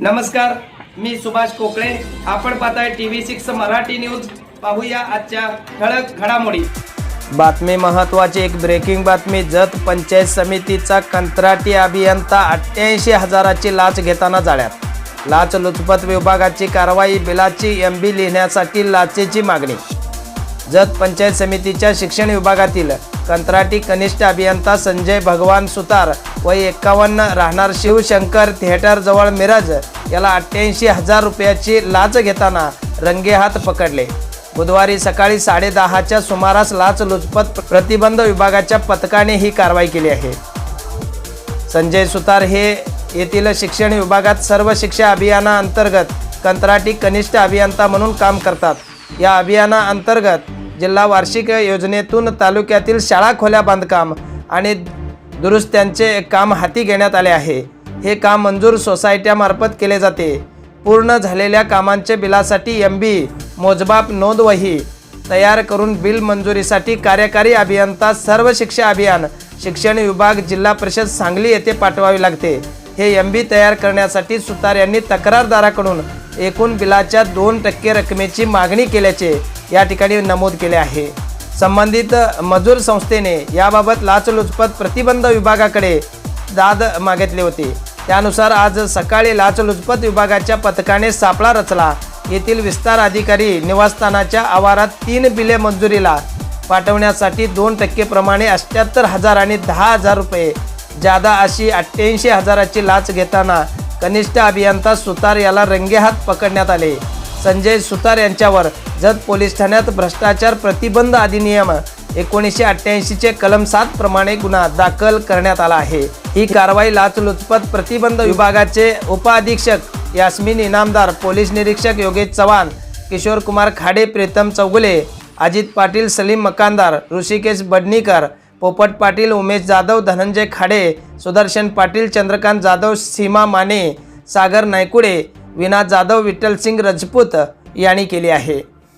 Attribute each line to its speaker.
Speaker 1: नमस्कार, मी सुभाष कोकळे. आपण पाहताय TV6 मराठी न्यूज. पाहूया आजच्या ठळक घडामोडी. बातमी महत्त्वाची. एक ब्रेकिंग बातमी. जत पंचायत समितीचा कंत्राटी अभियंता 88,000ची लाच घेताना जाळ्यात. लाचलुचपत विभागाची कारवाई. बिलाची MB लिहिण्यासाठी लाचेची मागणी. जत पंचायत समितीच्या शिक्षण विभागातील कंत्राटी कनिष्ठ अभियंता संजय भगवान सुतार वय 51 राहणार शिवशंकर थिएटर जवळ मिरज याला 88,000 रुपयाची लाच घेताना रंगेहात पकडले. बुधवारी सकाळी 10:30च्या सुमारास लाचलुचपत प्रतिबंध विभागाच्या पथकाने ही कारवाई केली आहे. संजय सुतार हे येथील शिक्षण विभागात सर्व शिक्षा अभियानाअंतर्गत कंत्राटी कनिष्ठ अभियंता म्हणून काम करतात. या अभियानाअंतर्गत जिल्हा वार्षिक योजनेतून तालुक्यातील शाळा खोल्या बांधकाम आणि दुरुस्त्यांचे काम हाती घेण्यात आले आहे. हे काम मंजूर सोसायट्यामार्फत केले जाते. पूर्ण झालेल्या कामांचे बिलासाठी MB मोजमाप नोंद वही तयार करून बिल मंजुरीसाठी कार्यकारी अभियंता सर्व शिक्षा अभियान शिक्षण विभाग जिल्हा परिषद सांगली येथे पाठवावे लागते. हे MB तयार करण्यासाठी सुतार यांनी तक्रारदाराकडून एकूण बिलाच्या 2% रकमेची मागणी केल्याचे या ठिकाणी नमूद केले आहे. संबंधित मजूर संस्थेने याबाबत लाचलुचपत प्रतिबंध विभागाकडे दाद मागितली होती. त्यानुसार आज सकाळी लाचलुचपत विभागाच्या पथकाने सापळा रचला. येथील विस्तार अधिकारी निवासस्थानाच्या आवारात 3 बिले मंजुरीला पाठवण्यासाठी 2% प्रमाणे 78,000 आणि 10,000 रुपये जादा अशी 88,000ची लाच घेताना कनिष्ठ अभियंता सुतार याला रंगेहात पकडण्यात आले. संजय सुतार यांच्यावर जत पोलीस ठाण्यात भ्रष्टाचार प्रतिबंध अधिनियम 1988चे कलम 7 प्रमाणे गुन्हा दाखल करण्यात आला आहे. ही कारवाई लाचलुचपत प्रतिबंध विभागाचे उपअधीक्षक यास्मिन इनामदार, पोलीस निरीक्षक योगेश चव्हाण, किशोर कुमार खाडे, प्रीतम चौगुले, अजित पाटील, सलीम मकानदार, ऋषिकेश बडनीकर, पोपट पाटील, उमेश जाधव, धनंजय खाडे, सुदर्शन पाटील, चंद्रकांत जाधव, सीमा माने, सागर नायकुडे, विना जाधव, विठ्ठल सिंग रजपूत यांनी केली आहे.